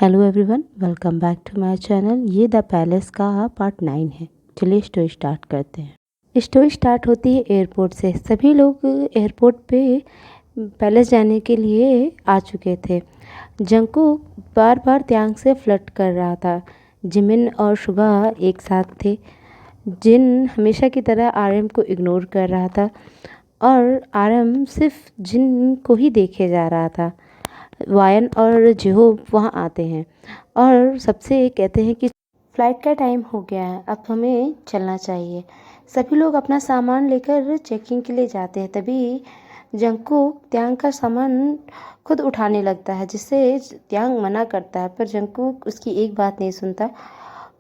Hello everyone, welcome back to my channel. ये the palace का part 9 है। चलिए स्टोरी स्टार्ट करते हैं। स्टोरी स्टार्ट होती है एयरपोर्ट से। सभी लोग एयरपोर्ट पे पैलेस जाने के लिए आ चुके थे। जंगकुक बार बार त्यांग से फ्लर्ट कर रहा था। जिमिन और शुगा एक साथ थे। जिन हमेशा की तरह आरएम को इग्नोर कर रहा था और आरएम सिर्फ जिन को ही देखे जा रहा था। वायन और जिहोब वहाँ आते हैं और सबसे कहते हैं कि फ़्लाइट का टाइम हो गया है, अब हमें चलना चाहिए। सभी लोग अपना सामान लेकर चेकिंग के लिए जाते हैं। तभी जंगकुक त्यांग का सामान खुद उठाने लगता है, जिससे त्यांग मना करता है, पर जंगकुक उसकी एक बात नहीं सुनता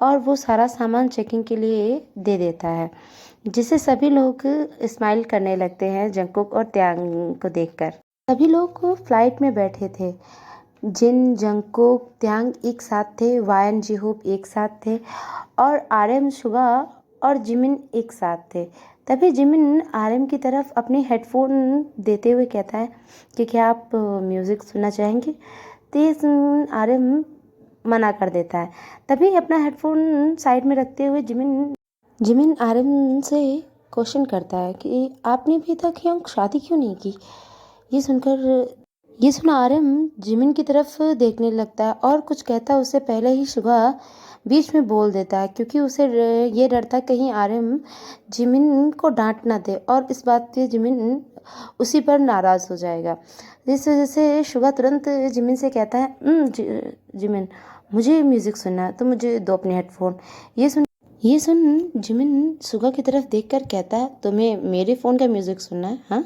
और वो सारा सामान चेकिंग के लिए दे देता है, जिससे सभी लोग स्माइल करने लगते हैं जंगकुक और त्यांग को देखकर। सभी लोग फ्लाइट में बैठे थे। जिन, जंगकुक, त्यांग एक साथ थे, वायन, जिहोब एक साथ थे और आरएम, शुगा और जिमिन एक साथ थे। तभी जिमिन आरएम की तरफ अपने हेडफोन देते हुए कहता है कि क्या आप म्यूज़िक सुनना चाहेंगे। तेज आरएम मना कर देता है। तभी अपना हेडफोन साइड में रखते हुए जिमिन आरएम से क्वेश्चन करता है कि आपने अभी तक यहाँ शादी क्यों नहीं की। ये सुन आरएम जिमिन की तरफ देखने लगता है और कुछ कहता है उससे पहले ही शुगा बीच में बोल देता है, क्योंकि उसे ये डर था कहीं आरएम जिमिन को डांट ना दे और इस बात पे जिमिन उसी पर नाराज़ हो जाएगा। इस वजह से शुगा तुरंत जिमिन से कहता है, जिमिन, मुझे म्यूज़िक सुनना है तो मुझे दो अपने हेडफोन। ये सुन जिमिन शुगा की तरफ देखकर कहता है, तुम्हें मेरे फ़ोन का म्यूज़िक सुनना है? हाँ,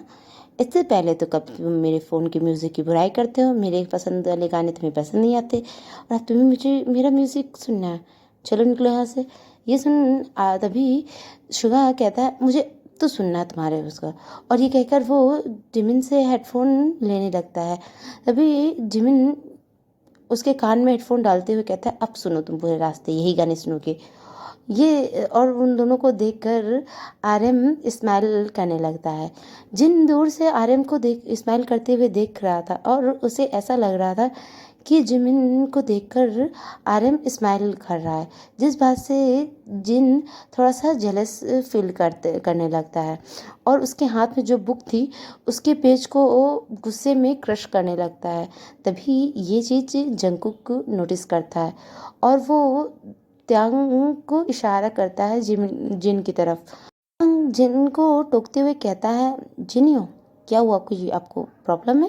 इससे पहले तो कब तुम मेरे फ़ोन की म्यूज़िक की बुराई करते हो। मेरे पसंद वाले गाने तुम्हें पसंद नहीं आते और अब तुम्हें मुझे मेरा म्यूज़िक सुनना है। चलो निकलो यहाँ से। ये सुन तभी शुगा कहता है, मुझे तो सुनना है तुम्हारे उसका। और ये कहकर वो जिमिन से हेडफोन लेने लगता है। तभी जिमिन उसके कान में हेडफोन डालते हुए कहता है, अब सुनो तुम पूरे रास्ते यही गाने सुनोगे। ये और उन दोनों को देखकर आरएम स्माइल करने लगता है। जिन दूर से आरएम को देख स्माइल करते हुए देख रहा था और उसे ऐसा लग रहा था कि जिमिन को देखकर आरएम स्माइल कर रहा है, जिस बात से जिन थोड़ा सा जेलस फील करने लगता है और उसके हाथ में जो बुक थी उसके पेज को गुस्से में क्रश करने लगता है। तभी ये चीज़ जंगकुक नोटिस करता है और वो त्यांग को इशारा करता है जिन की तरफ। त्यांग जिन को टोकते हुए कहता है, जिनियो, क्या हुआ, कुछ आपको प्रॉब्लम है?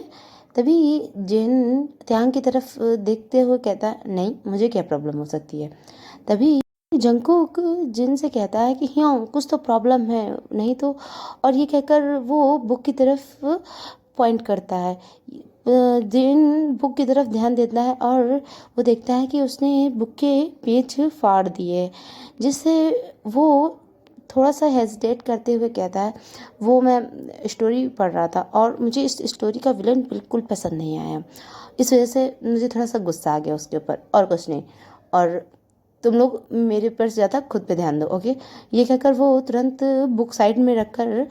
तभी जिन त्यांग की तरफ देखते हुए कहता है, नहीं, मुझे क्या प्रॉब्लम हो सकती है। तभी जंगकुक जिन से कहता है कि हाँ, कुछ तो प्रॉब्लम है, नहीं तो। और ये कहकर वो बुक की तरफ पॉइंट करता है। जिन बुक की तरफ ध्यान देता है और वो देखता है कि उसने बुक के पेज फाड़ दिए, जिससे वो थोड़ा सा हेजिटेट करते हुए कहता है, वो मैं स्टोरी पढ़ रहा था और मुझे इस स्टोरी का विलन बिल्कुल पसंद नहीं आया, इस वजह से मुझे थोड़ा सा गुस्सा आ गया उसके ऊपर, और कुछ नहीं। और तुम लोग मेरे पर ज़्यादा खुद पे ध्यान दो, ओके। ये कहकर वो तुरंत बुक साइड में रखकर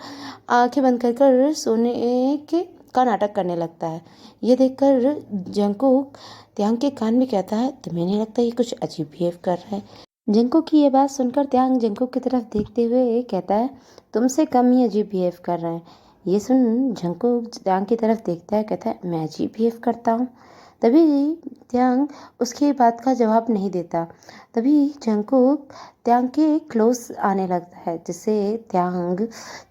आंखें बंद कर सोने के का नाटक करने लगता है। ये देखकर जंगकुक त्यांग के कान में कहता है, तुम्हें नहीं लगता ये कुछ अजीब बिहेव कर रहा है? जंगकुक की ये बात सुनकर त्यांग जंगकुक की तरफ देखते हुए कहता है, तुमसे कम ही अजीब बिहेव कर रहा है। ये सुन जंगकुक त्यांग की तरफ देखता है, कहता है, मैं अजीब बिहेव करता हूँ? तभी त्यांग उसकी बात का जवाब नहीं देता। तभी जंगकुक त्यांग के क्लोज आने लगता है, जिससे त्यांग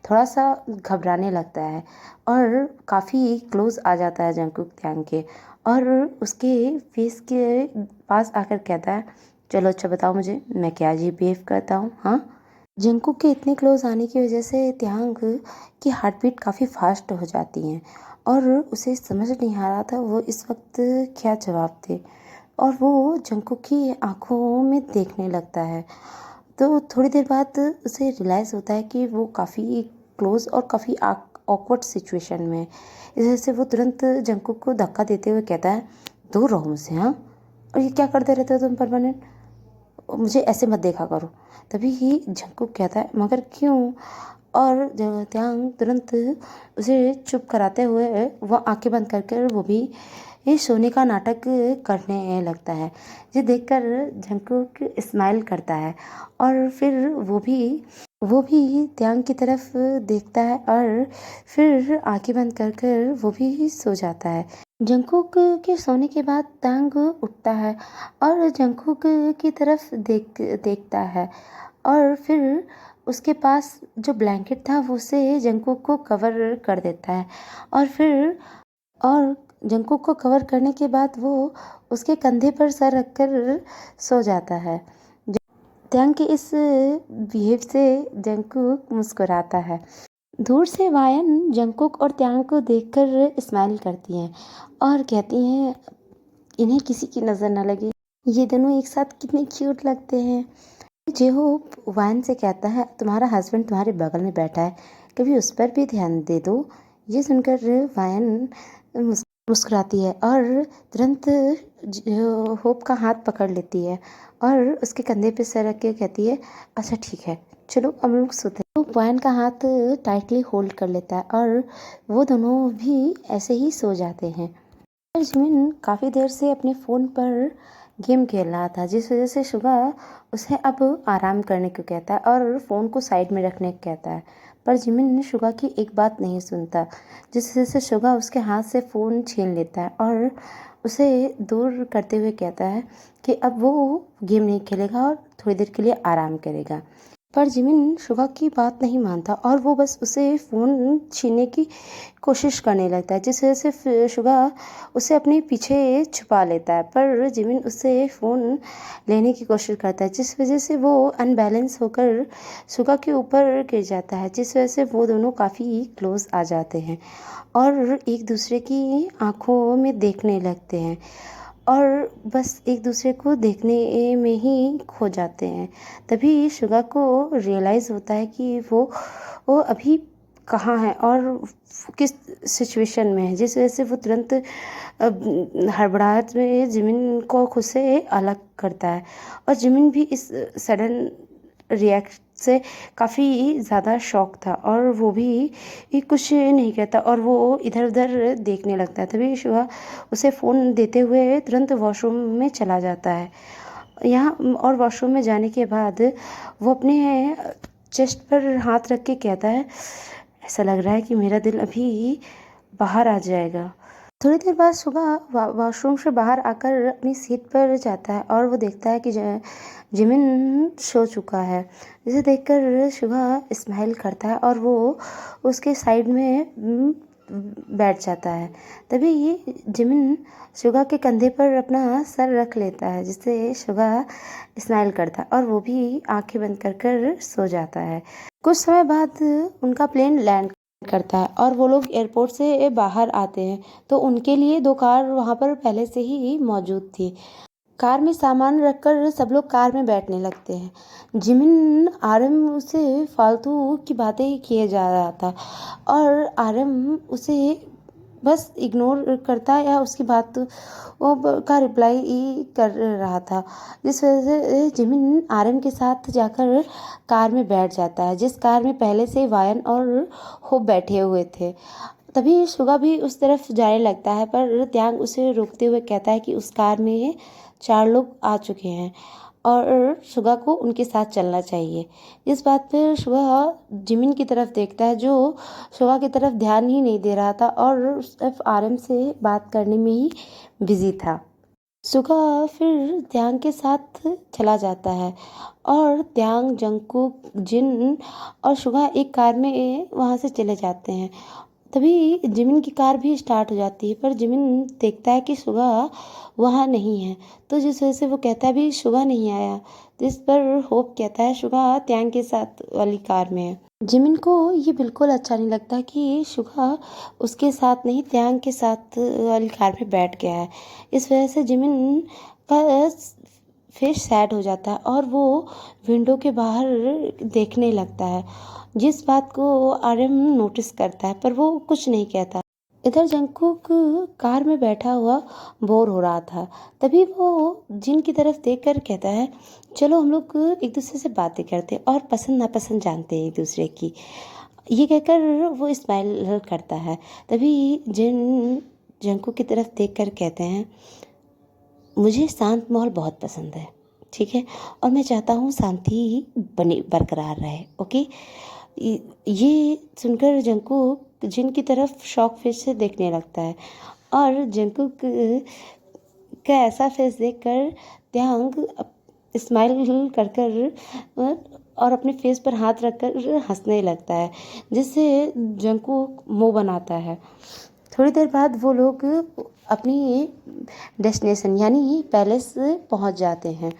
थोड़ा सा घबराने लगता है और काफ़ी क्लोज आ जाता है जंगकुक त्यांग के, और उसके फेस के पास आकर कहता है, चलो अच्छा बताओ मुझे, मैं क्या अजीब बिहेव करता हूँ? हाँ। जंगकुक के इतने क्लोज आने की वजह से त्यांग की हार्ट बीट काफ़ी फास्ट हो जाती हैं और उसे समझ नहीं आ रहा था वो इस वक्त क्या जवाब दे, और वो जंगकुक की आंखों में देखने लगता है। तो थोड़ी देर बाद उसे रियलाइज़ होता है कि वो काफ़ी क्लोज और काफ़ी ऑकवर्ड सिचुएशन में है। इस वजह से वो तुरंत जंगकुक को धक्का देते हुए कहता है, दूर रहो मुझसे, हाँ, और ये क्या करते रहते हो तुम परमानेंट, मुझे ऐसे मत देखा करो। तभी ही जंगकुक कहता है, मगर क्यों? और त्यांग तुरंत उसे चुप कराते हुए वो आंखें बंद कर वो भी ये सोने का नाटक करने लगता है। ये देखकर जंगकुक स्माइल करता है और फिर वो भी त्यांग की तरफ देखता है और फिर आंखें बंद कर कर वो भी सो जाता है। जंगकुक के सोने के बाद त्यांग उठता है और जंगकुक की तरफ देखता है और फिर उसके पास जो ब्लैंकेट था वो उसे जंगकुक को कवर कर देता है और जंगकुक को कवर करने के बाद वो उसके कंधे पर सर रखकर सो जाता है। त्यांग के इस बिहेव से जंगकुक मुस्कुराता है। दूर से वायन जंगकुक और त्यांग को देखकर स्माइल करती हैं और कहती हैं इन्हें किसी की नज़र न लगे, ये दोनों एक साथ कितने क्यूट लगते हैं। जेहोप वायन से कहता है तुम्हारा हस्बैंड तुम्हारे बगल में बैठा है, कभी उस पर भी ध्यान दे दो। ये सुनकर वायन मुस्कुराती है और तुरंत होप का हाथ पकड़ लेती है और उसके कंधे पे सर रख के कहती है अच्छा ठीक है चलो अब हम लोग सोते हैं। तो वायन का हाथ टाइटली होल्ड कर लेता है और वो दोनों भी ऐसे ही सो जाते हैं। जिमिन काफ़ी देर से अपने फ़ोन पर गेम खेल रहा था, जिस वजह से शुगा उसे अब आराम करने को कहता है और फ़ोन को साइड में रखने को कहता है। पर जिमिन शुगा की एक बात नहीं सुनता, जिस वजह से शुगा उसके हाथ से फ़ोन छीन लेता है और उसे दूर करते हुए कहता है कि अब वो गेम नहीं खेलेगा और थोड़ी देर के लिए आराम करेगा। पर जिमिन शुगा की बात नहीं मानता और वो बस उसे फ़ोन छीनने की कोशिश करने लगता है, जिस वजह से शुगा उसे अपने पीछे छुपा लेता है। पर जिमिन उससे फ़ोन लेने की कोशिश करता है, जिस वजह से वो अनबैलेंस होकर शुगा के ऊपर गिर जाता है, जिस वजह से वो दोनों काफ़ी क्लोज आ जाते हैं और एक दूसरे की आँखों में देखने लगते हैं और बस एक दूसरे को देखने में ही खो जाते हैं। तभी शुगा को रियलाइज़ होता है कि वो अभी कहाँ है और किस सिचुएशन में है, जिस वजह से वो तुरंत हड़बड़ाहट में जिमिन को खुद से अलग करता है और जिमिन भी इस सडन रिएक्ट से काफ़ी ज़्यादा शॉक था और वो भी कुछ नहीं कहता और वो इधर उधर देखने लगता है। तभी शुगा उसे फ़ोन देते हुए तुरंत वॉशरूम में चला जाता है। यहाँ और वॉशरूम में जाने के बाद वो अपने चेस्ट पर हाथ रख के कहता है ऐसा लग रहा है कि मेरा दिल अभी बाहर आ जाएगा। थोड़ी देर बाद शुगा वॉशरूम से बाहर आकर अपनी सीट पर जाता है और वो देखता है कि जिमिन सो चुका है, जिसे देखकर शुगा स्माइल करता है और वो उसके साइड में बैठ जाता है। तभी जिमिन शुगा के कंधे पर अपना सर रख लेता है, जिससे शुगा स्माइल करता है और वो भी आंखें बंद कर कर सो जाता है। कुछ समय बाद उनका प्लेन लैंड करता है और वो लोग एयरपोर्ट से बाहर आते हैं तो उनके लिए 2 कार वहाँ पर पहले से ही मौजूद थी। कार में सामान रखकर सब लोग कार में बैठने लगते हैं। जिमिन आरएम उसे फालतू की बातें किए जा रहा था और आरएम उसे बस इग्नोर करता या उसकी बात का रिप्लाई कर रहा था, जिस वजह से जिमिन आरएम के साथ जाकर कार में बैठ जाता है, जिस कार में पहले से वायन और होप बैठे हुए थे। तभी शुगा भी उस तरफ जाने लगता है पर त्यांग उसे रोकते हुए कहता है कि उस कार में 4 लोग आ चुके हैं और शुगा को उनके साथ चलना चाहिए। इस बात पर शुगा जिमिन की तरफ देखता है, जो शुगा की तरफ ध्यान ही नहीं दे रहा था और सिर्फ आरएम से बात करने में ही बिजी था। शुगा फिर त्यांग के साथ चला जाता है और त्यांग, जंगकुक, जिन और शुगा एक कार में वहाँ से चले जाते हैं। तभी जिमिन की कार भी स्टार्ट हो जाती है पर जिमिन देखता है कि शुगा वहाँ नहीं है, तो जिस वजह से वो कहता है अभी शुगा नहीं आया, जिस पर होप कहता है शुगा त्यांग के साथ वाली कार में है। जिमिन को ये बिल्कुल अच्छा नहीं लगता कि शुगा उसके साथ नहीं त्यांग के साथ वाली कार में बैठ गया है। इस वजह से जिमिन का फेस सैड हो जाता है और वो विंडो के बाहर देखने लगता है, जिस बात को आरएम नोटिस करता है पर वो कुछ नहीं कहता। इधर जंगकुक कार में बैठा हुआ बोर हो रहा था, तभी वो जिन की तरफ देखकर कहता है चलो हम लोग एक दूसरे से बातें करते और पसंद नापसंद जानते हैं एक दूसरे की। ये कहकर वो स्माइल करता है। तभी जिन जंकुक की तरफ देखकर कहते हैं, मुझे शांत माहौल बहुत पसंद है, ठीक है, और मैं चाहता हूँ शांति बनी बरकरार रहे, ओके। ये सुनकर जंकुक जिन की तरफ शॉक फेस से देखने लगता है और जंकुक का ऐसा फेस देखकर त्यांग स्माइल कर कर और अपने फेस पर हाथ रखकर हंसने लगता है, जिससे जंकुक मुंह बनाता है। थोड़ी देर बाद वो लोग अपनी डेस्टिनेशन यानी पैलेस पहुंच जाते हैं।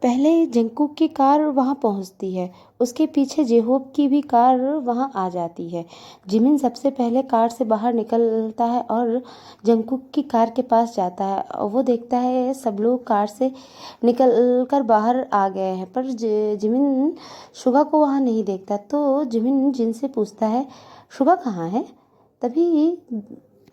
पहले जंकुक की कार वहां पहुंचती है, उसके पीछे जेहोब की भी कार वहां आ जाती है। जिमिन सबसे पहले कार से बाहर निकलता है और जंकुक की कार के पास जाता है और वो देखता है सब लोग कार से निकल कर बाहर आ गए हैं, पर जिमिन शुगा को वहां नहीं देखता। तो जिमिन जिन से पूछता है, शुगा कहाँ है? तभी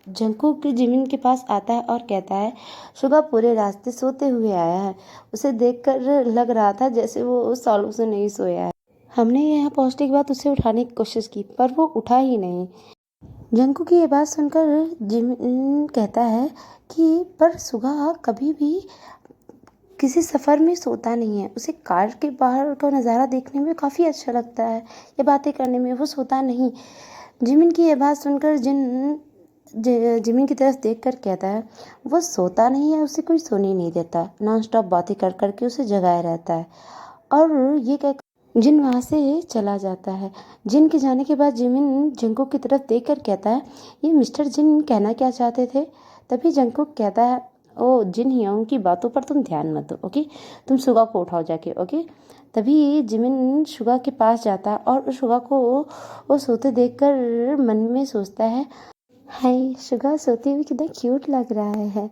जंकुक जिमिन के पास आता है और कहता है, शुगा पूरे रास्ते सोते हुए आया है। उसे देखकर लग रहा था जैसे वो सालों से नहीं सोया है। हमने यहाँ पहुँचने के बाद उसे उठाने की कोशिश की पर वो उठा ही नहीं। जंकुक की ये बात सुनकर जिमिन कहता है कि पर शुगा कभी भी किसी सफ़र में सोता नहीं है, उसे कार के बाहर का नज़ारा देखने में काफ़ी अच्छा लगता है, ये बातें करने में, वो सोता नहीं। जिमिन की ये बात सुनकर जिमिन की तरफ देखकर कहता है, वो सोता नहीं है, उसे कोई सोने नहीं देता, नॉन स्टॉप बातें कर करके उसे जगाए रहता है। और ये कह जिन वहाँ से चला जाता है। जिन के जाने के बाद जिमिन जंकुक की तरफ देखकर कहता है, ये मिस्टर जिन कहना क्या चाहते थे? तभी जंकुक कहता है, ओ जिन ही उनकी बातों पर तुम ध्यान मत दो, ओके, तुम शुगा को उठाओ जाके, ओके। तभी जिमिन शुगा के पास जाता है और शुगा को वो सोते देखकर मन में सोचता है, हाय शुगा सोती हुई कितना क्यूट लग रहा है।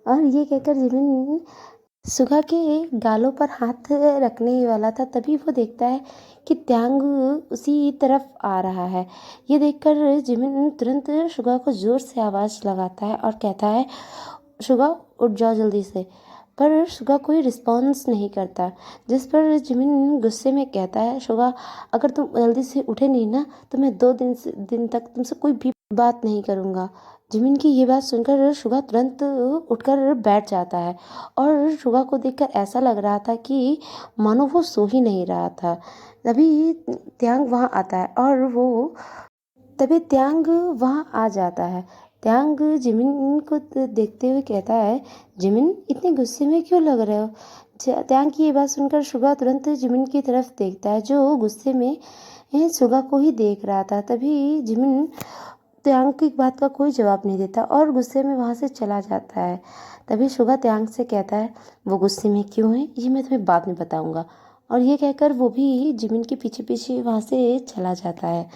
और ये कहकर जिमिन शुगा के गालों पर हाथ रखने ही वाला था, तभी वो देखता है कि त्यांग उसी तरफ आ रहा है। ये देखकर जिमिन तुरंत शुगा को जोर से आवाज़ लगाता है और कहता है, शुगा उठ जाओ जल्दी से। पर शुगा कोई रिस्पॉन्स नहीं करता, जिस पर जिमिन गुस्से में कहता है, शुगा अगर तुम जल्दी से उठे नहीं ना तो मैं 2 दिन तक तुमसे कोई भी बात नहीं करूँगा। जिमिन की ये बात सुनकर शुगा तुरंत उठकर बैठ जाता है और शुगा को देखकर ऐसा लग रहा था कि मानो वो सो ही नहीं रहा था। तभी त्यांग वहाँ आता है और वो तभी त्यांग वहाँ आ जाता है। त्यांग जिमिन को देखते हुए कहता है, जिमिन इतने गुस्से में क्यों लग रहे हो? त्यांग की ये बात सुनकर शुगा तुरंत जिमिन की तरफ देखता है, जो गुस्से में शुगा को ही देख रहा था। तभी जिमिन त्यांग की बात का कोई जवाब नहीं देता और गुस्से में वहाँ से चला जाता है। तभी शुगा त्यांग से कहता है, वो गुस्से में क्यों है ये मैं तुम्हें बाद में बताऊंगा। और ये कहकर वो भी जिमिन के पीछे पीछे वहाँ से चला जाता है।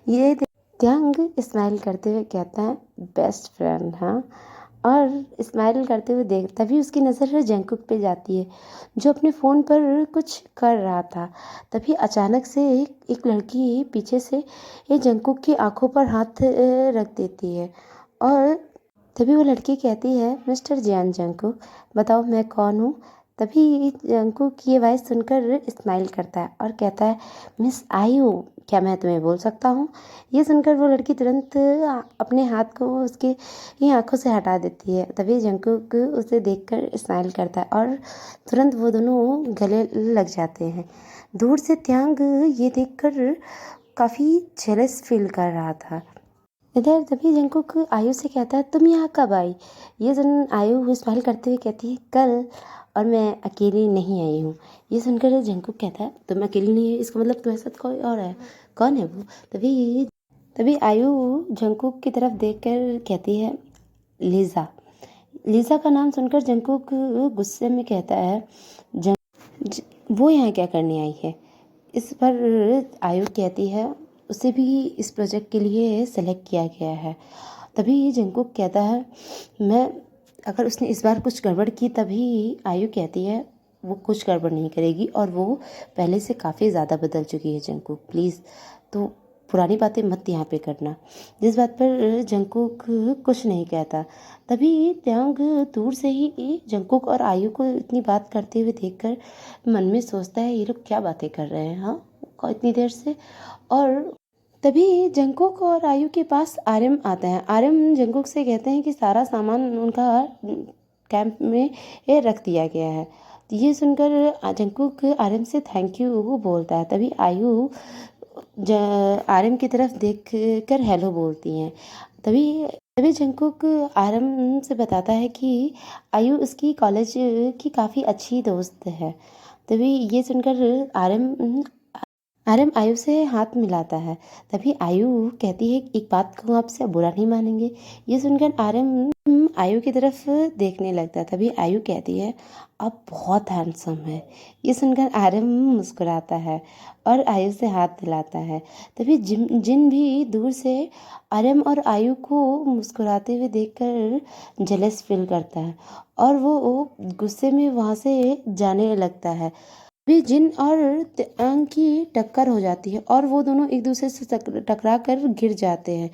ये त्यांग स्माइल करते हुए कहता है, बेस्ट फ्रेंड, हाँ। और स्माइल करते हुए देख तभी उसकी नज़र जंकुक पे जाती है, जो अपने फ़ोन पर कुछ कर रहा था। तभी अचानक से एक लड़की पीछे से ये जंकुक की आंखों पर हाथ रख देती है और तभी वो लड़की कहती है, मिस्टर जियान जंकुक, बताओ मैं कौन हूँ। तभी जंकुक ये वॉइस सुनकर स्माइल करता है और कहता है, मिस आयु, क्या मैं तुम्हें बोल सकता हूँ? ये सुनकर वो लड़की तुरंत अपने हाथ को उसके ही आंखों से हटा देती है। तभी जंकुक उसे देखकर स्माइल करता है और तुरंत वो दोनों गले लग जाते हैं। दूर से त्यांग ये देखकर काफ़ी जेलस फील कर रहा था। इधर तभी जंकुक आयु से कहता है, तुम यहाँ कब आई? ये सुन आयु स्माइल करते हुए कहती है, कल, और मैं अकेली नहीं आई हूँ। ये सुनकर जंकुक कहता है, तुम अकेली नहीं है, इसका मतलब तुम्हारे साथ कोई और है, कौन है वो? तभी तभी आयु जंकुक की तरफ देखकर कहती है, लीज़ा। लीज़ा का नाम सुनकर जंकुक गुस्से में कहता है, वो यहाँ क्या करने आई है? इस पर आयु कहती है, उसे भी इस प्रोजेक्ट के लिए सेलेक्ट किया गया है। तभी जंकुक कहता है, मैं अगर उसने इस बार कुछ गड़बड़ की, तभी आयु कहती है वो कुछ गड़बड़ नहीं करेगी और वो पहले से काफ़ी ज़्यादा बदल चुकी है जंकुक, प्लीज़ तो पुरानी बातें मत यहाँ पे करना। जिस बात पर जंकुक कुछ नहीं कहता। तभी त्यांग दूर से ही जंकुक और आयु को इतनी बात करते हुए देखकर मन में सोचता है, ये लोग क्या बातें कर रहे हैं, हाँ इतनी देर से। और तभी जंगकुक और आयु के पास आर्यन आते हैं। आर्यन जंगकुक से कहते हैं कि सारा सामान उनका कैंप में रख दिया गया है। ये सुनकर जंगकुक आर्यन से थैंक यू बोलता है। तभी आयु आर्यन की तरफ देख कर हेलो बोलती हैं। तभी तभी जंगकुक आर्यन से बताता है कि आयु उसकी कॉलेज की काफ़ी अच्छी दोस्त है। तभी ये सुनकर आर्यन आयु से हाथ मिलाता है। तभी आयु कहती है एक बात कहूँ आपसे, बुरा नहीं मानेंगे। ये सुनकर आर्यन आयु की तरफ देखने लगता है। तभी आयु कहती है आप बहुत हैंडसम है। ये सुनकर आर्यन मुस्कुराता है और आयु से हाथ मिलाता है। तभी जिन भी दूर से आर्यन और आयु को मुस्कुराते हुए देखकर जेलस फील करता है और वो गुस्से में वहाँ से जाने लगता है। भी जिन और त्यांग की टक्कर हो जाती है और वो दोनों एक दूसरे से टकरा कर गिर जाते हैं,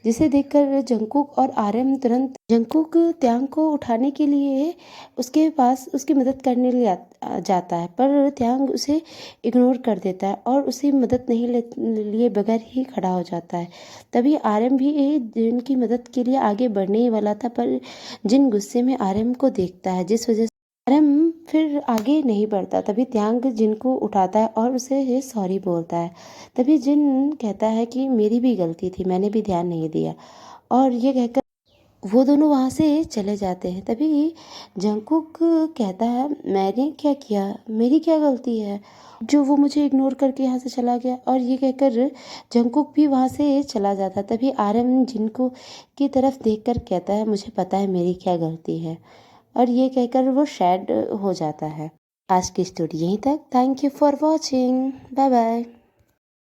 जिसे देखकर जंगकुक और आर्यन तुरंत जंगकुक त्यांग को उठाने के लिए उसके पास उसकी मदद करने लिए जाता है, पर त्यांग उसे इग्नोर कर देता है और उसे मदद नहीं लिए बगैर ही खड़ा हो जाता है। तभी आर्यन भी जिन की मदद के लिए आगे बढ़ने ही वाला था, पर जिन गुस्से में आर्यन को देखता है, जिस वजह आर्यन फिर आगे नहीं बढ़ता। तभी त्यांग जिन को उठाता है और उसे सॉरी बोलता है। तभी जिन कहता है कि मेरी भी गलती थी, मैंने भी ध्यान नहीं दिया, और ये कहकर वो दोनों वहाँ से चले जाते हैं। तभी जंगकुक कहता है मैंने क्या किया, मेरी क्या गलती है जो वो मुझे इग्नोर करके यहाँ से चला गया। और ये कहकर जंगकुक भी वहाँ से चला जाता। तभी आर्यन जिनको की तरफ देखकर कहता है मुझे पता है मेरी क्या गलती है, और ये कहकर वो सैड हो जाता है। आज की स्टोरी यहीं तक। Thank you for watching. Bye bye.